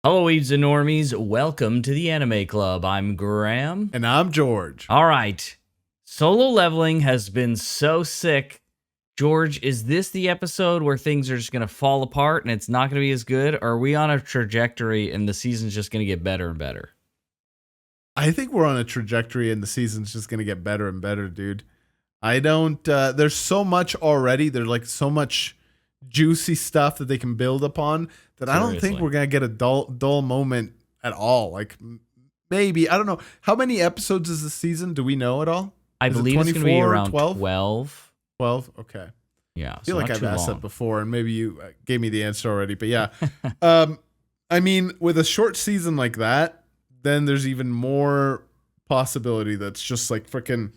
Hello, Weebs and Normies. Welcome to the Anime Club. I'm Graham. And I'm George. All right. Solo Leveling has been so sick. George, is this the episode where things are just going to fall apart and it's not going to be as good? Or are we on a trajectory and the season's just going to get better and better? I think we're on a trajectory and the season's just going to get better and better, dude. I don't, there's so much already. There's like so much juicy stuff that they can build upon that I don't think we're going to get a dull moment at all. Like maybe, I don't know. How many episodes is the season? Do we know at all? I believe it's going to be around 12. 12? Okay. Yeah. I feel like I've asked that before and maybe you gave me the answer already, but yeah. I mean, with a short season like that, then there's even more possibility that's just like freaking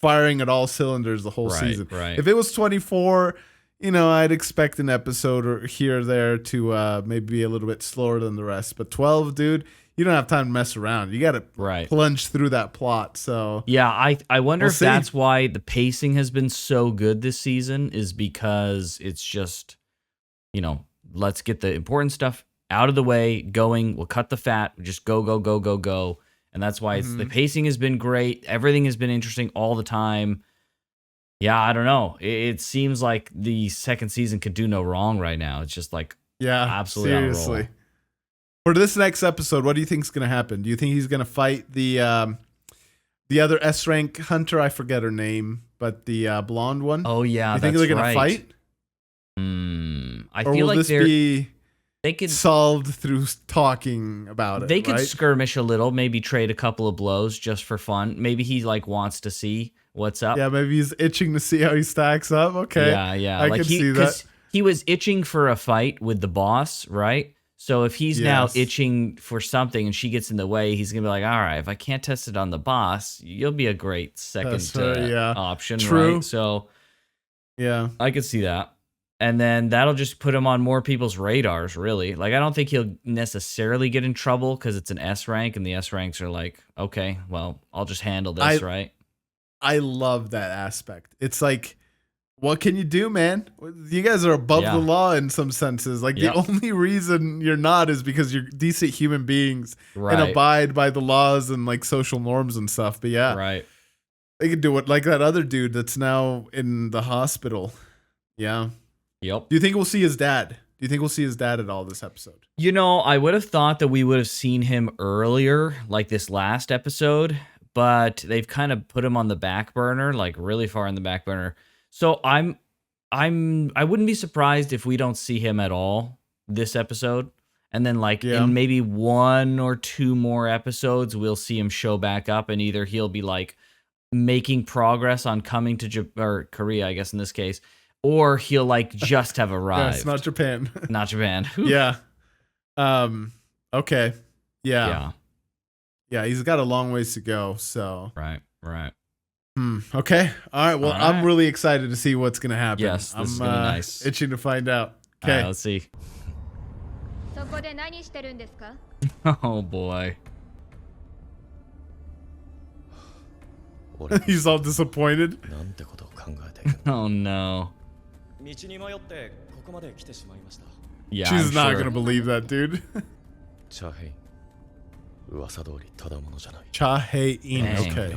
firing at all cylinders the whole season. Right. If it was 24, you know, I'd expect an episode or here or there to maybe be a little bit slower than the rest. But 12, dude, you don't have time to mess around. You got to plunge through that plot. So yeah, I wonder if that's why the pacing has been so good this season, is because it's just, you know, let's get the important stuff out of the way, going. We'll cut the fat. Just go. And that's why the pacing has been great. Everything has been interesting all the time. Yeah, I don't know. It seems like the second season could do no wrong right now. It's just like, absolutely seriously. on a roll. For this next episode, what do you think is going to happen? Do you think he's going to fight the other S rank hunter? I forget her name, but the blonde one. Oh yeah, you think they're going to fight? I or feel will like they could solved through talking about it. They could skirmish a little, maybe trade a couple of blows just for fun. Maybe he like wants to see what's up. Yeah, maybe he's itching to see how he stacks up. Okay, yeah. I can see that. He was itching for a fight with the boss, right? So if he's now itching for something and she gets in the way, he's going to be like, all right, if I can't test it on the boss, you'll be a great second option, right? So yeah, I could see that. And then that'll just put him on more people's radars, really. Like, I don't think he'll necessarily get in trouble because it's an S rank and the S ranks are like, okay, well, I'll just handle this, right? I love that aspect. It's like, what can you do, man? You guys are above the law in some senses. Like, the only reason you're not is because you're decent human beings and abide by the laws and, like, social norms and stuff. But, yeah. They could do it like that other dude that's now in the hospital. Yeah. Yep. Do you think we'll see his dad? Do you think we'll see his dad at all this episode? You know, I would have thought that we would have seen him earlier, like this last episode, but they've kind of put him on the back burner, like really far in the back burner. So I wouldn't be surprised if we don't see him at all this episode. And then like in maybe 1 or 2 more episodes, we'll see him show back up and either he'll be like making progress on coming to Korea, I guess in this case, or he'll like just have arrived. It's not Japan. Not Japan. Yeah. Okay. Yeah. He's got a long ways to go. So right. Okay. All right. Well, I'm really excited to see what's gonna happen. Yes, this is gonna be nice. Itching to find out. Okay. Let's see. Oh boy. He's all disappointed. Oh no. Yeah, she's not gonna believe that, dude. Cha-hei-in. Okay.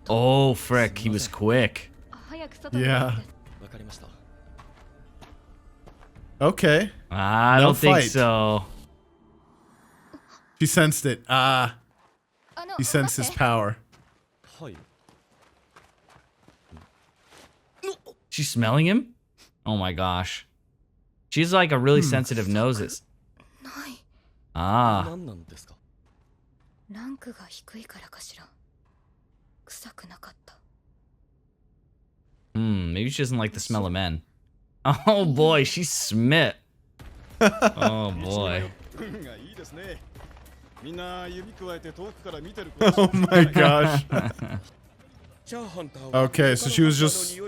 Oh, frick. He was quick. Yeah. Okay. I don't think so. She sensed it. He sensed his power. She's smelling him? Oh my gosh. She's like a really sensitive nose. Maybe she doesn't like the smell of men. Oh boy, she's smit. Oh boy. Oh my gosh. Okay, so she was just...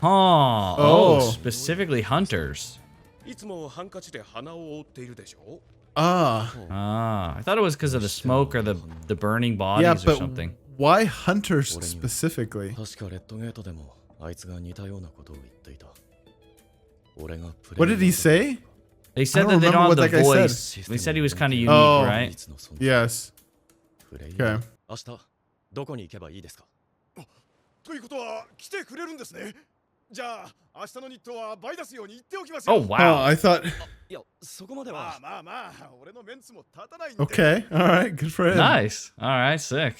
Oh, specifically hunters. I thought it was because of the smoke or the burning bodies or something. Why hunters specifically? What did he say? They said don't that they remember don't have what the that guy said. voice. They said he was kind of unique, Oh. right? Yes. Okay. ということは来てくれるんですね。じゃあ明日の日当は倍出すように言っておきますよ。 Oh, Oh, wow. I thought. いやそこまでは。まあ俺のメンツも立たないんで。 Okay. All right. Good for him. Nice. All right, sick.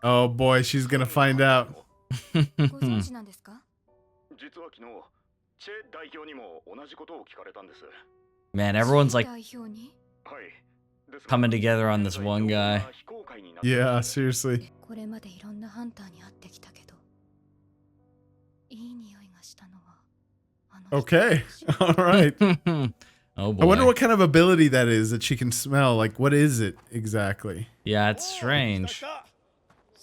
Oh boy, she's gonna find out. ご存知なんですか？実は昨日チェ代表にも同じことを聞かれたんです。 Man, everyone's like 代表に？はい。 coming together on this one guy. Yeah, seriously. これまでいろんなハンターに会ってきたけど、いい匂いがしたのはあの人。 Okay. All right. Oh I wonder boy. what kind of ability that is that she can smell. Like, what is it exactly? Yeah, it's strange.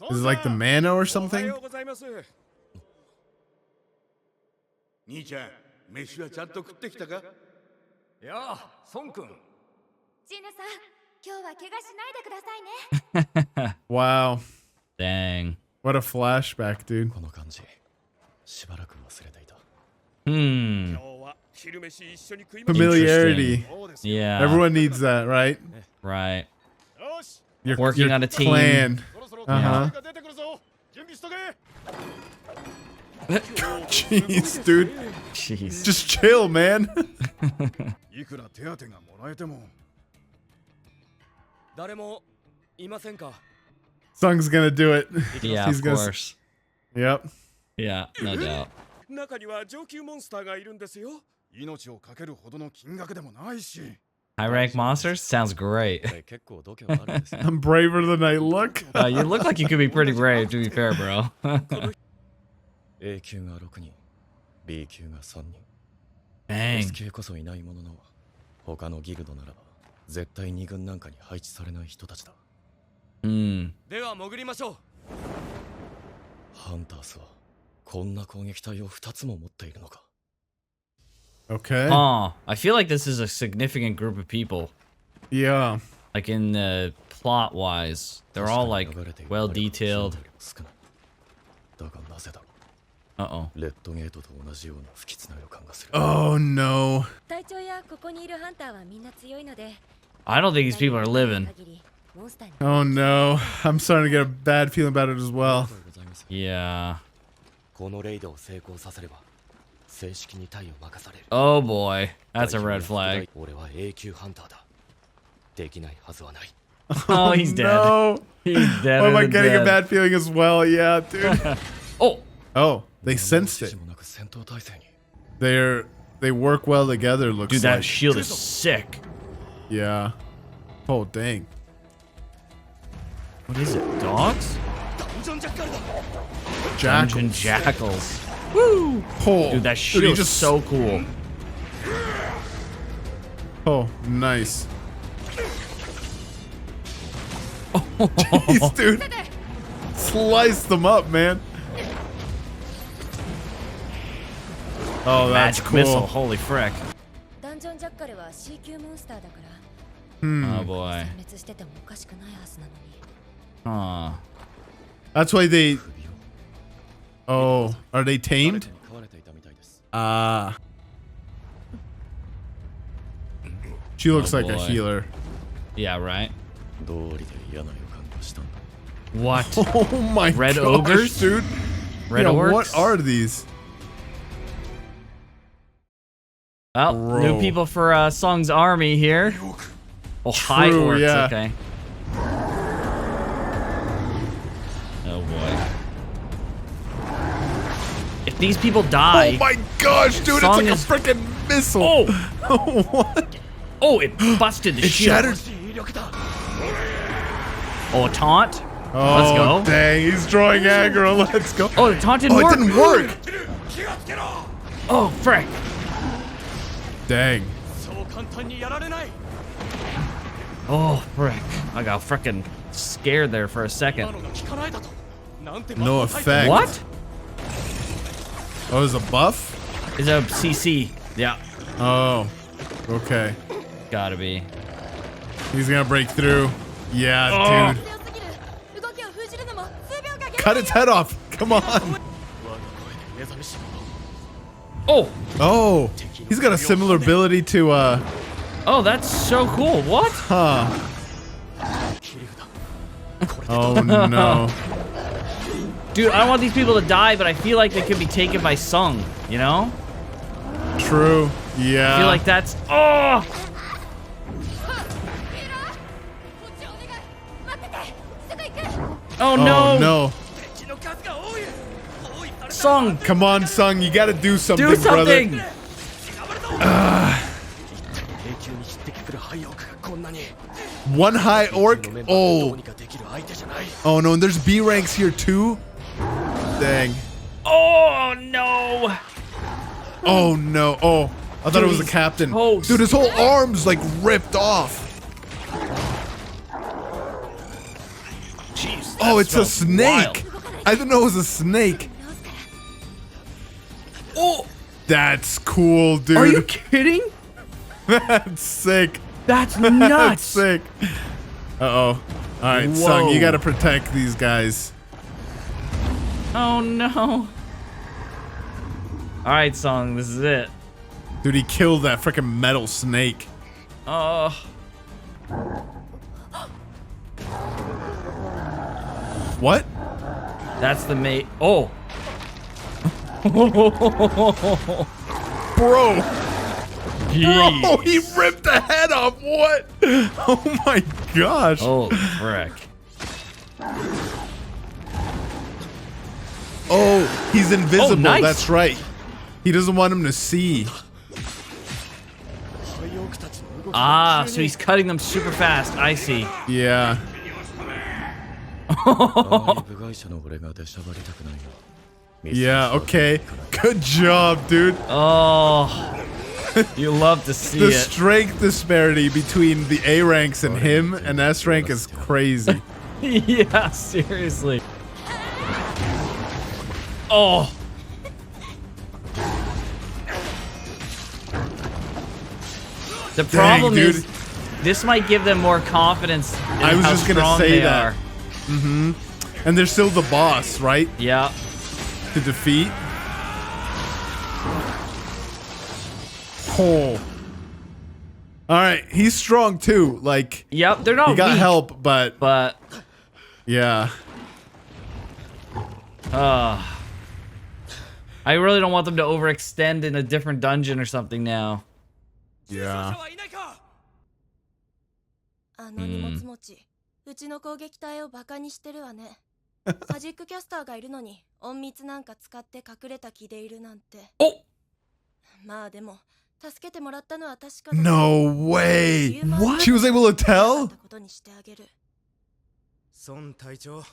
Is it like the mana or something? 兄ちゃん、飯はちゃんと食ってきたか？いや、孫君。ジンヌさん、今日は怪我しないでくださいね。 Wow. Dang. What a flashback, dude. Hmm. Familiarity. Yeah. Everyone needs that, right? Right. You're Working on a team. Clan. Yeah. Jeez, dude. Jeez. Just chill, man. いくら手当がもらえても。誰もいませんか？ Sung's gonna do it. Yeah, He's of gonna- course. Yep. Yeah, no doubt. 中には上級モンスターがいるんですよ。命をかけるほどの金額でもないし。 High rank monsters? Sounds great. I'm braver than I look. You look like you could be pretty brave, to be fair, bro. A 級が6人、B 級が3人、 Dang. S 級こそいないものの、他のギルドならば絶対2軍なんかに配置されない人たちだ。Hmm. では潜りましょう。ハンターズはこんな攻撃隊を2つも持っているのか。 Okay. Huh. I feel like this is a significant group of people. Yeah. Like in the plot wise. They're all like well detailed. だがなぜだろう。 Uh-oh. レッドゲートと同じような不吉な予感がする。 Oh no. 隊長やここにいるハンターはみんな強いので。 I don't think these people are living. Oh no. I'm starting to get a bad feeling about it as well. Yeah. このレイドを成功させれば正式に隊を任される。 Oh boy. That's a red flag. 俺は A 級ハンターだ。できないはずはない。 Oh, he's dead. No. He's dead. Why am I than getting a dead. bad feeling as well? Yeah, dude. Oh. Oh, they sensed it. もなく戦闘態勢に。 They work well together, looks Dude, that like. shield is sick. Yeah. Oh, dang. What is it? Dogs? ダンジョンジャッカルだ。 Dungeon jackals. Woo! Oh, Dude, that he shield is just so cool. Oh, nice. Jeez, dude. Slice them up, man. Oh, that's Magic missile. cool. Holy frick. ダンジョンジャッカルは C 級モンスターだから。 Oh boy. 殲滅しててもおかしくないはずなのに。 Huh. That's why they. Oh, are they tamed? 飼われていたみたいです。 Ah. She looks Oh, like a boy. healer. Yeah, right? 道理で嫌な予感がしたんだ。 What? Oh my Red gosh, ogres? dude. Red Yeah, orcs? what are these? Well, new Bro. people for Song's army here. Oh, high True, orcs, yeah. okay. Oh boy. If these people die... Oh my gosh, dude, it's Song like a is- freaking missile. Oh! What? Oh, it busted the It shield. shattered. Oh, a taunt? Oh, Let's go. dang, he's drawing aggro. Let's go. Oh, the taunt didn't Oh, work. it didn't work. Oh, frick. Dang. そう簡単にやられない。 Oh, frick. I got frickin' scared there for a 今 second. のが効かないだと。なんて No effect. What? Oh, is a buff? Is a CC. Yeah, Oh, okay. gotta be. He's gonna break through. Yeah, Oh. dude. 強すぎる。動きを封じるのも数秒かけ。cut its head off. Come on. Oh, Oh, he's got a similar ability to oh, that's so cool. What? huh. Oh no. Dude, I don't want these people to die, but I feel like they could be taken by Sung, you know? True. Yeah. I feel like that's... Oh! Oh, no! Oh no. Sung! Come on, Sung. You gotta do something, Do something! brother. One high orc? Oh. Oh no, and there's B ranks here too? Dang. Oh, no! Oh no. Oh. I thought it was the he's captain. toast. Dude, his whole arm's like ripped off. Jeez, Oh, it's a so snake. wild. I didn't know it was a snake. Oh! That's cool, dude. Are you kidding? That's sick. That's That's nuts! sick. Uh-oh. Alright, Sung, Whoa. you gotta protect these guys. Oh, no. Alright, Sung, this is it. Dude, he killed that freaking metal snake. Oh. What? That's the mate. Oh. Bro! Jeez. Bro, he ripped the head off. What? Oh my gosh. Oh, frick. Oh, he's invisible. Oh, nice. That's right. He doesn't want him to see. Ah, so he's cutting them super fast. I see. Yeah. Yeah, okay. Good job, dude. Oh. You love to see The it. strength disparity between the A ranks and him and S rank is crazy. Yeah, seriously. Oh. The problem dude. is, this might give them more confidence in I was how just gonna strong say they that. are. Mm-hmm. And they're still the boss, right? Yeah. To defeat. Oh. Alright, he's strong too. Like, Yep, they're not he got weak, help, but yeah. I really don't want them to overextend in a different dungeon or something now. Yeah. あの荷物持ち、うちの攻撃隊をバカにしてるわね。マジックキャスターがいるのに隠密なんか使って隠れた気でいるなんて。おまあでも助けてもらったのは確かだ。 No way. What? She was able to tell? ことにしてあげる。孫隊長、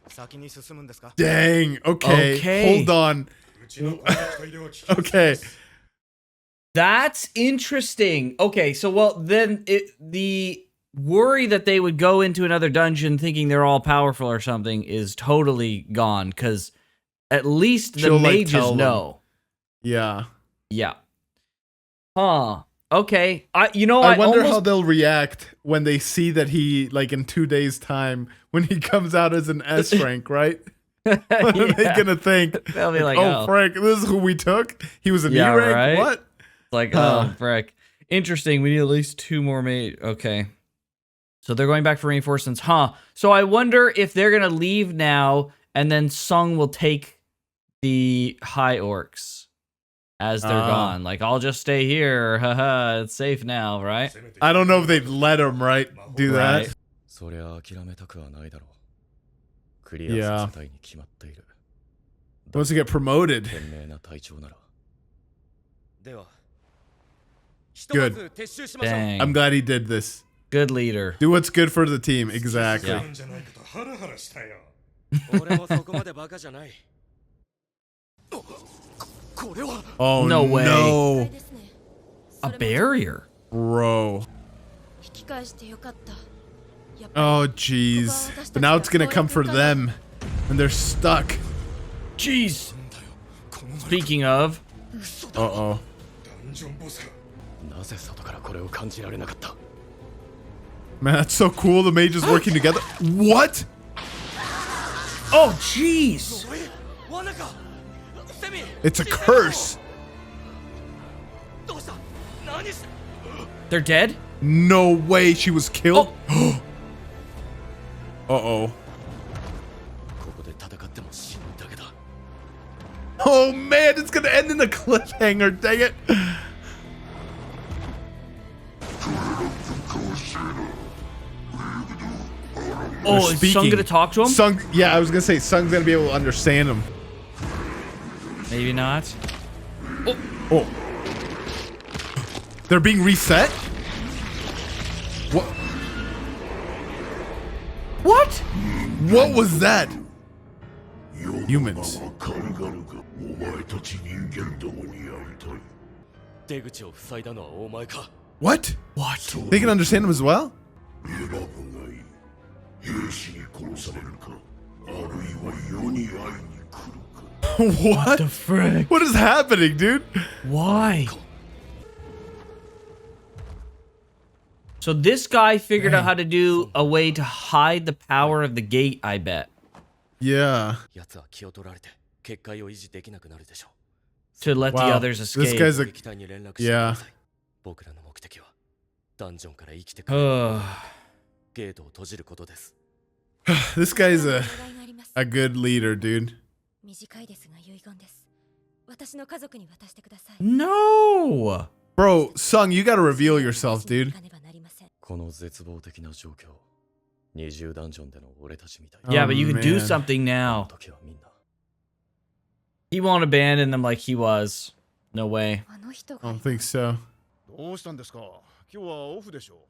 先に進むんですか？ Dang. Okay. Okay. Hold on. うちの攻撃隊では危険 Okay. That's interesting. Okay, so well then the worry that they would go into another dungeon thinking they're all powerful or something is totally gone because at least the She'll, like, mages tell them. know. Yeah. Yeah. Huh. Okay. I I wonder how almost, they'll react when they see that he, like, in 2 days' time, when he comes out as an S rank, right? What are they Yeah. gonna think? They'll be like, oh, oh. Frank, this is who we took? He was an Yeah, E rank? right? What? Like, Huh. oh, frick. Interesting. We need at least 2 more mate. Okay. So they're going back for reinforcements. Huh. So I wonder if they're going to leave now and then Sung will take the high orcs as they're gone. Like, I'll just stay here. Haha, it's safe now, right? I don't know if they'd let him, right? Do that. Right. そりゃ諦めたくはないだろう。クリアさせたいに決まっている。 Once you get promoted. 賢明な隊長なら。では、ひ Good. とまず撤収しましょう。 Dang. I'm glad he did this. Good leader. Do what's good for the team. Exactly. Yeah. じゃないかとハラハラしたよ。俺もそこまでバカじゃない。これは Oh, No way. no. ですね。 A barrier. Bro. 引き返してよかった。やっぱり Oh, jeez. But now it's gonna come for them. And they're stuck. Jeez. Speaking of, Uh-oh. ダンジョンボスか。なぜ外からこれを感じられなかった？ Man, that's so cool. The mages working together. What? Oh, jeez. It's a curse. They're dead? No way she was killed. Oh. Uh-oh. Oh man, it's gonna end in a cliffhanger, dang it. Oh, is Sung gonna talk to him? Sung, yeah, I was gonna say Sung's gonna be able to understand him. Maybe not. Oh. They're being reset? What? What? What was that? Humans. What? What? They can understand him as well? What the frick? What is happening, dude? Why? So this guy figured out how to do a way to hide the power of the gate, I bet. Yeah. To let the Wow. others escape. This guy's a... Yeah. This guy's a good leader, dude. No! Bro, Sung, you gotta reveal yourself, dude. Yeah, but you can do man. something now. He won't abandon them like he was. No way. I don't think so. どうしたんですか今日はオフでしょ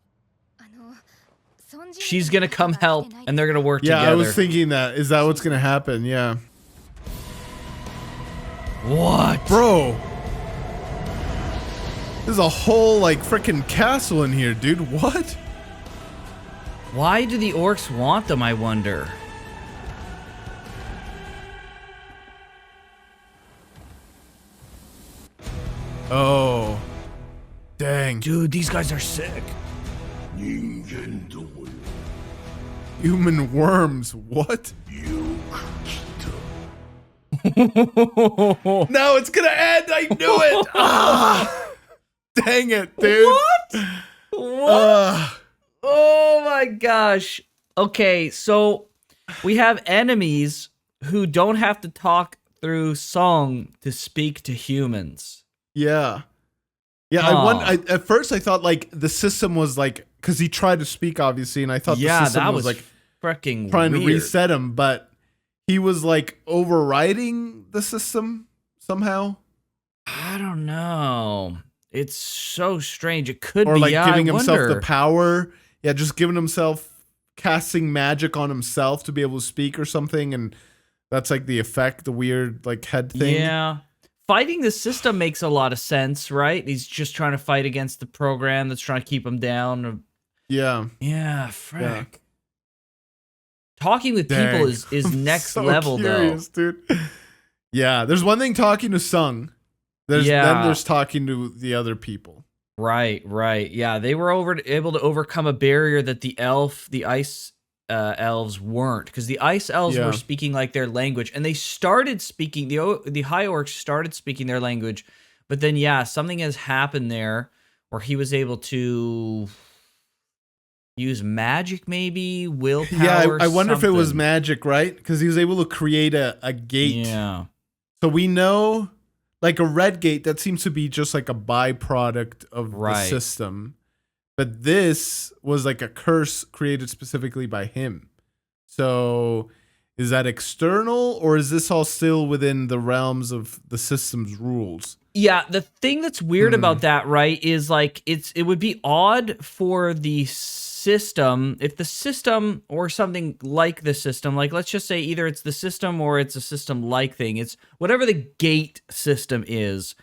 She's gonna come help, and they're gonna work Yeah, together. I was thinking that. Is that what's gonna happen? Yeah. What? Bro. There's a whole, like, freaking castle in here, dude. What? Why do the orcs want them, I wonder? Oh. Dang. Dude, these guys are sick. Human worms. What? No, it's gonna end. I knew it. Ah, dang it, dude. What? What? Oh my gosh. Okay, so we have enemies who don't have to talk through song to speak to humans. Yeah. Yeah, at first I thought like the system was like, because he tried to speak obviously, and I thought the system that was like freaking trying weird. to reset him, but he was like overriding the system somehow. I don't know. It's so strange. It could Or be, like giving I himself wonder. the power. Yeah, just giving himself, casting magic on himself to be able to speak or something, and that's like the effect, the weird like head thing. Yeah. Fighting the system makes a lot of sense, right? He's just trying to fight against the program that's trying to keep him down. Yeah. Yeah, frick. Yeah. Talking with Dang. people is I'm next so level, curious, dude. Yeah, there's one thing talking to Sung. Then there's talking to the other people. Right. Yeah, they were able to overcome a barrier that the ice elves weren't, because the ice elves were speaking like their language, and they started speaking, the high orcs started speaking their language, but then something has happened there where he was able to use magic, maybe willpower. Yeah, I wonder if it was magic, right? Because he was able to create a gate. Yeah. So we know, like a red gate, that seems to be just like a byproduct of the system. But this was like a curse created specifically by him. So is that external, or is this all still within the realms of the system's rules? Yeah, the thing that's weird about that, right, is like it would be odd for the system, if the system or something like the system, like let's just say either it's the system or it's a system like thing, it's whatever the gate system is.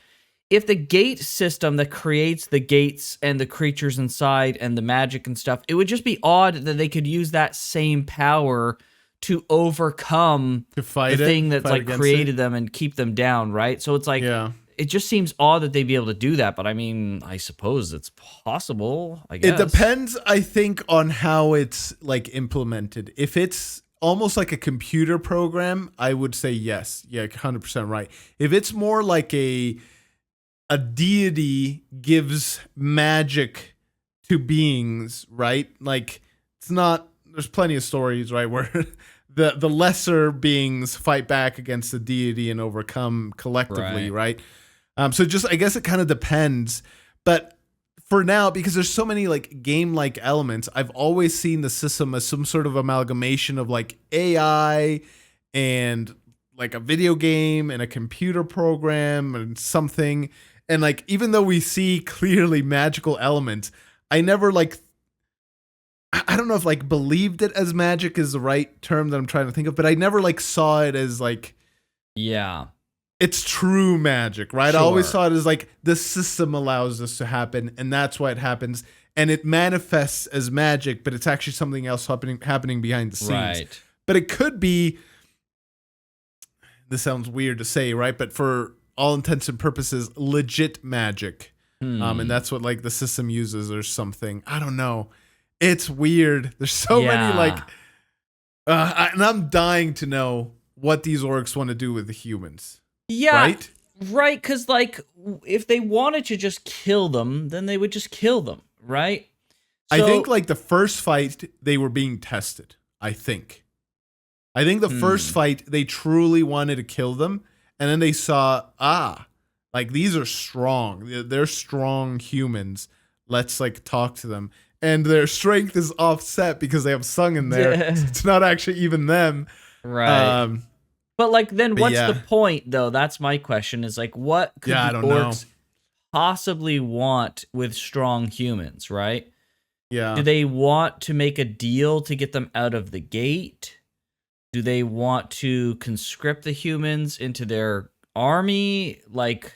If the gate system that creates the gates and the creatures inside and the magic and stuff, it would just be odd that they could use that same power to overcome the thing that's like created them and keep them down, right? So it's like, it just seems odd that they'd be able to do that, but I mean, I suppose it's possible, I guess. It depends, I think, on how it's like implemented. If it's almost like a computer program, I would say yes. Yeah, 100% right. If it's more like a deity gives magic to beings, right? Like it's not. There's plenty of stories, right, where the lesser beings fight back against the deity and overcome collectively, right? So just I guess it kind of depends, but for now, because there's so many like game-like elements, I've always seen the system as some sort of amalgamation of like AI and like a video game and a computer program and something. And like even though we see clearly magical elements, I never like I don't know if like believed it as magic is the right term that I'm trying to think of, but I never like saw it as like it's true magic, right? Sure. I always saw it as like the system allows this to happen, and that's why it happens, and it manifests as magic, but it's actually something else happening behind the scenes. Right. But it could be. This sounds weird to say, right? But for all intents and purposes, legit magic, and that's what like the system uses or something. I don't know. It's weird. There's so many like, and I'm dying to know what these orcs want to do with the humans. Yeah, right. Because like, if they wanted to just kill them, then they would just kill them, right? So, I think like the first fight they were being tested. I think the first fight they truly wanted to kill them, and then they saw like these are strong. They're strong humans. Let's like talk to them. And their strength is offset because they have Sung in there. Yeah. So it's not actually even them. Right. But like, then what's the point, though? That's my question. Is like, what could the orcs possibly want with strong humans, right? Yeah. Do they want to make a deal to get them out of the gate? Do they want to conscript the humans into their army? Like,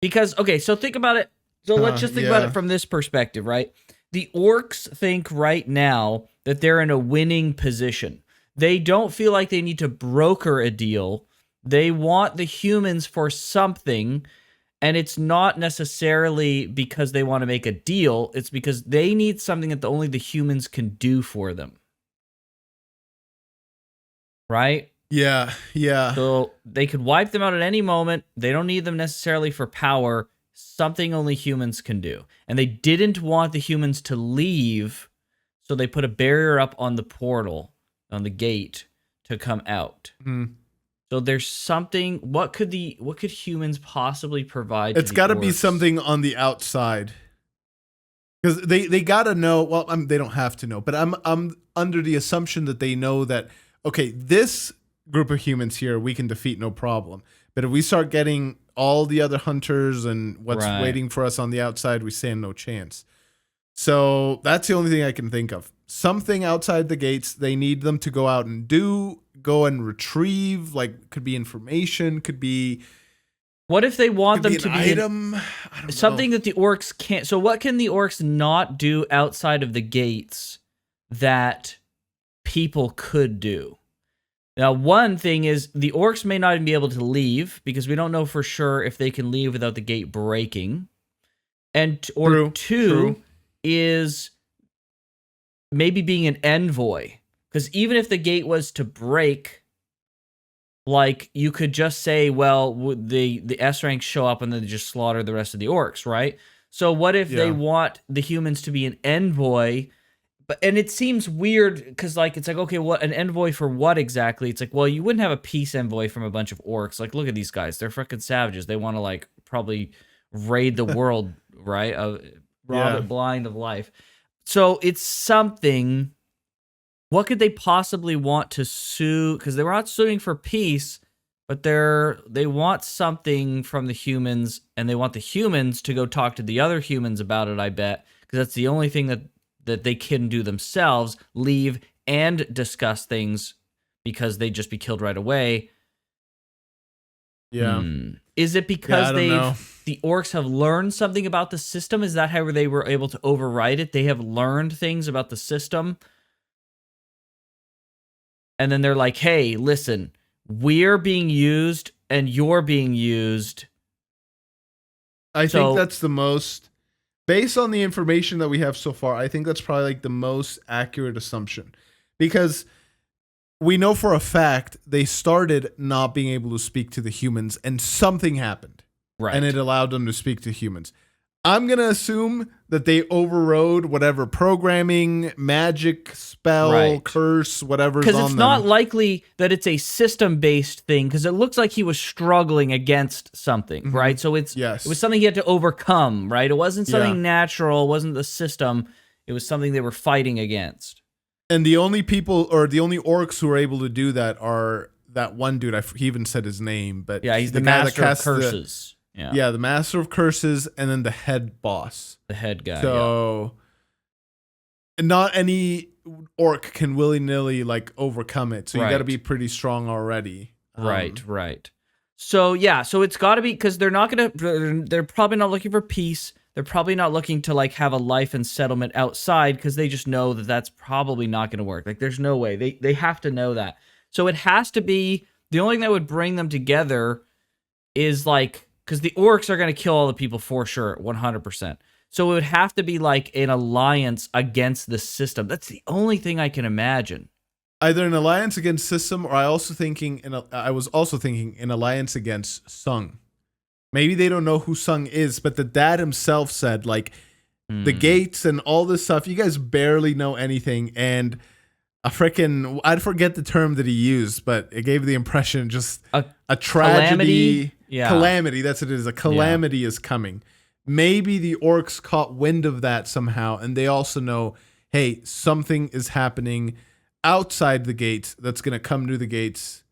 because, okay, so think about it. So let's just think about it from this perspective, right? The orcs think right now that they're in a winning position. They don't feel like they need to broker a deal. They want the humans for something, and it's not necessarily because they want to make a deal. It's because they need something that only the humans can do for them. Right? Yeah. So they could wipe them out at any moment. They don't need them necessarily for power. Something only humans can do. And they didn't want the humans to leave, so they put a barrier up on the portal, on the gate, to come out. So there's something. What could humans possibly provide? It's got to be something on the outside, because they got to know. Well, they don't have to know, but I'm under the assumption that they know that okay, this group of humans here we can defeat no problem. But if we start getting all the other hunters and what's waiting for us on the outside, we stand no chance. So that's the only thing I can think of. Something outside the gates they need them to go out and go and retrieve, like could be information, could be. What if they want them to be item? Something that the orcs can't. So what can the orcs not do outside of the gates that people could do? Now, one thing is the orcs may not even be able to leave because we don't know for sure if they can leave without the gate breaking. Or two is maybe being an envoy. Because even if the gate was to break, like you could just say, well, the S ranks show up and then they just slaughter the rest of the orcs, right? So what if they want the humans to be an envoy? And it seems weird because, like, it's like, okay, what an envoy for what exactly? It's like, well, you wouldn't have a peace envoy from a bunch of orcs. Like, look at these guys; they're freaking savages. They want to like probably raid the world, right? Rob it blind of life. So it's something. What could they possibly want to sue? Because they were not suing for peace, but they want something from the humans, and they want the humans to go talk to the other humans about it. I bet because that's the only thing that they can do themselves, leave and discuss things because they'd just be killed right away. Yeah. Is it because the orcs have learned something about the system? Is that how they were able to override it? They have learned things about the system. And then they're like, hey, listen, we're being used and you're being used. I think that's the most... Based on the information that we have so far, I think that's probably like the most accurate assumption. because we know for a fact they started not being able to speak to the humans, and something happened, Right. and it allowed them to speak to humans. I'm gonna assume that they overrode whatever programming, magic, spell, Right. curse, whatever's on Because them. it's not likely that it's a system-based thing, because it looks like he was struggling against something, right? So it was something he had to overcome, right? It wasn't something natural, it wasn't the system, it was something they were fighting against. And the only people, or the only orcs who are able to do that are that one dude. He even said his name, but Yeah, he's the guy that master of casts curses. the master of curses, and then the head boss. The head guy. So, not any orc can willy nilly like overcome it. So you got to Right. be pretty strong already. Right. So so it's got to be, because they're probably not looking for peace. They're probably not looking to like have a life and settlement outside, because they just know that that's probably not going to work. Like there's no way. They have to know that. So it has to be, the only thing that would bring them together is like, because the orcs are going to kill all the people for sure, 100%. So it would have to be like an alliance against the system. That's the only thing I can imagine. Either an alliance against system, or I was also thinking an alliance against Sung. Maybe they don't know who Sung is, but the dad himself said, like, the gates and all this stuff, you guys barely know anything. And I'd forget the term that he used, but it gave the impression just a tragedy. Calamity, that's what it is. A calamity is coming. Maybe the orcs caught wind of that somehow, and they also know, hey, something is happening outside the gates that's going to come to the gates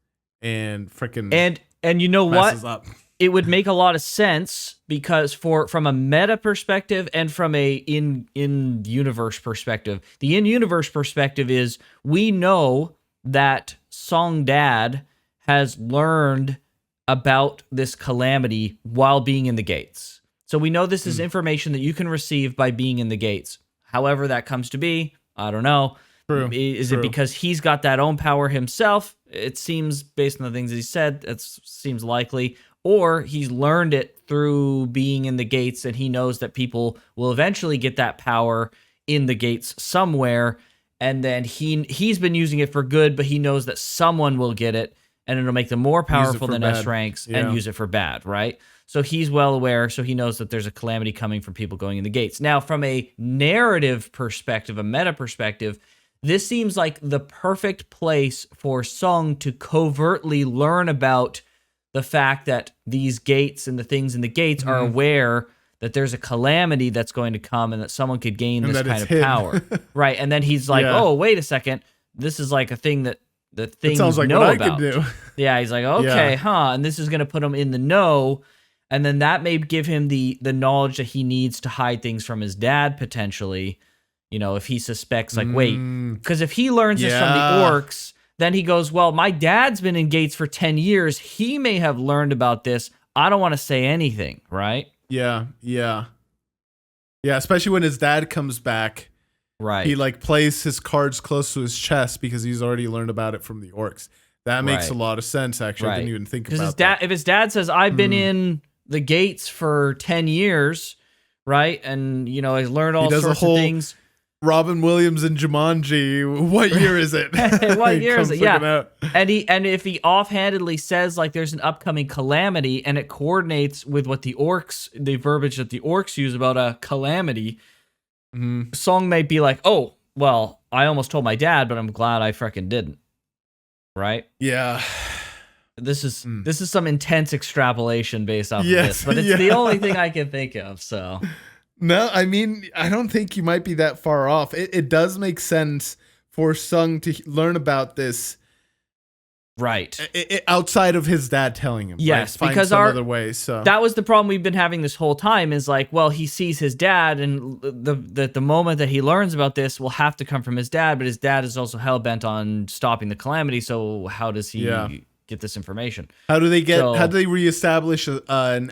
and freaking and you know what? Up. It would make a lot of sense, because from a meta perspective and from a in-universe perspective, the in-universe perspective is, we know that Song Dad has learned about this calamity while being in the gates. So we know this is information that you can receive by being in the gates. However that comes to be, I don't know. True. Is it because he's got that own power himself? It seems, based on the things he said, it seems likely. Or he's learned it through being in the gates, and he knows that people will eventually get that power in the gates somewhere, and then he's been using it for good, but he knows that someone will get it, and it'll make them more powerful than S ranks and use it for bad, right? So he's well aware, so he knows that there's a calamity coming from people going in the gates. Now, from a narrative perspective, a meta perspective, this seems like the perfect place for Sung to covertly learn about the fact that these gates and the things in the gates are aware that there's a calamity that's going to come, and that someone could gain this kind of power. Right. And then he's like, oh, wait a second. This is like a thing that the things sounds like know what about. I could do. Yeah. He's like, okay, and this is going to put him in the know. And then that may give him the knowledge that he needs to hide things from his dad, potentially. You know, if he suspects, like, wait, because if he learns this from the orcs, then he goes, well, my dad's been in gates for 10 years. He may have learned about this. I don't want to say anything, right? Yeah. Especially when his dad comes back. Right. He like plays his cards close to his chest because he's already learned about it from the orcs. That makes a lot of sense, actually. I didn't even think about that. If his dad says, I've been in the gates for 10 years, right? And, you know, he's learned all sorts of things. Robin Williams and Jumanji. What year is it? What year is it? Yeah. Out. And if he offhandedly says like there's an upcoming calamity, and it coordinates with what the verbiage that the orcs use about a calamity, Song may be like, oh, well, I almost told my dad, but I'm glad I freaking didn't. Right? Yeah. This is some intense extrapolation based off of this, but it's the only thing I can think of. So. No, I mean, I don't think you might be that far off. It does make sense for Sung to learn about this, right? Outside of his dad telling him. Yes, right? because other way. So that was the problem we've been having this whole time. Is like, well, he sees his dad, and the moment that he learns about this will have to come from his dad. But his dad is also hell bent on stopping the calamity. So how does he get this information? How do they reestablish an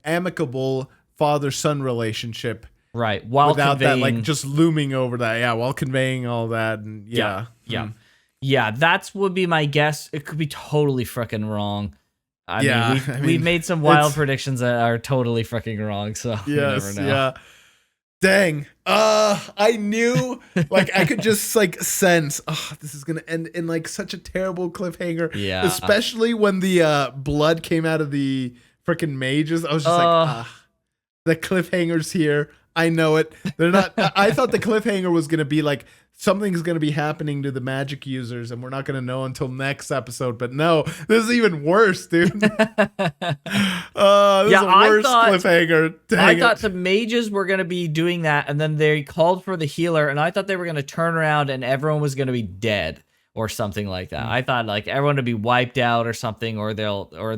amicable father-son relationship, right? While without conveying, that, like, just looming over that, while conveying all that, and that's would be my guess. It could be totally freaking wrong. I mean, we've made some wild predictions that are totally freaking wrong. So you never know. Dang. I knew, like, I could just like sense, this is gonna end in like such a terrible cliffhanger. Yeah. Especially when the blood came out of the freaking mages. I was just like, the cliffhanger's here. I know it. They're not. I thought the cliffhanger was gonna be like something's gonna be happening to the magic users, and we're not gonna know until next episode. But no, this is even worse, dude. This is a worse cliffhanger. I thought the mages were gonna be doing that, and then they called for the healer, and I thought they were gonna turn around and everyone was gonna be dead or something like that. I thought like everyone would be wiped out or something, or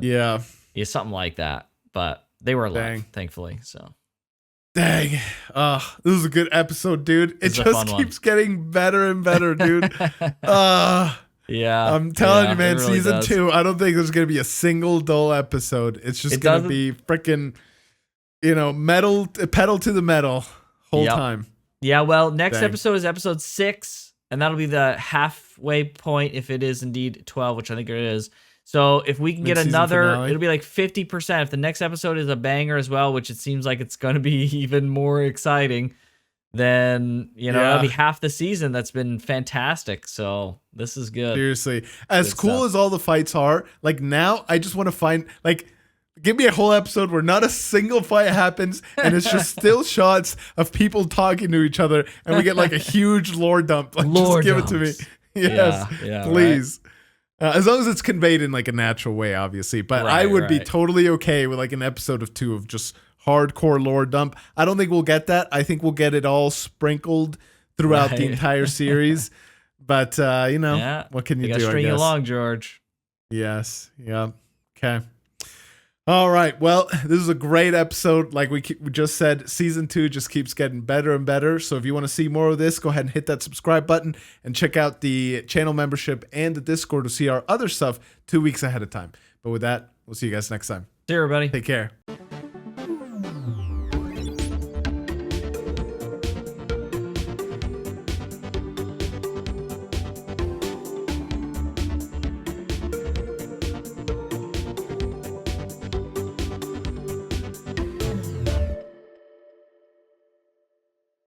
yeah, something like that. But they were alive, thankfully. So. Dang. This is a good episode, dude. It just keeps getting better and better, dude. Yeah. I'm telling you, man, really season does. 2, I don't think there's going to be a single dull episode. It's just going to be freaking, pedal to the metal whole time. Yeah, well, next episode is episode 6, and that'll be the halfway point if it is indeed 12, which I think it is. So if we can get another, it'll be like 50%. If the next episode is a banger as well, which it seems like it's going to be even more exciting, then, that'll be half the season. That's been fantastic. So this is good. Seriously. As cool as all the fights are, like now I just want to find, like, give me a whole episode where not a single fight happens and it's just still shots of people talking to each other and we get like a huge lore dump. Like, just give it to me. Yes, please. Right. As long as it's conveyed in like a natural way, obviously. But I would be totally okay with like an episode of 2 of just hardcore lore dump. I don't think we'll get that. I think we'll get it all sprinkled throughout the entire series. But, what can you do? String you along, George. Yes. Yeah. Okay. All right. Well, this is a great episode. Like we just said, season 2 just keeps getting better and better. So if you want to see more of this, go ahead and hit that subscribe button and check out the channel membership and the Discord to see our other stuff 2 weeks ahead of time. But with that, we'll see you guys next time. See you, everybody. Take care.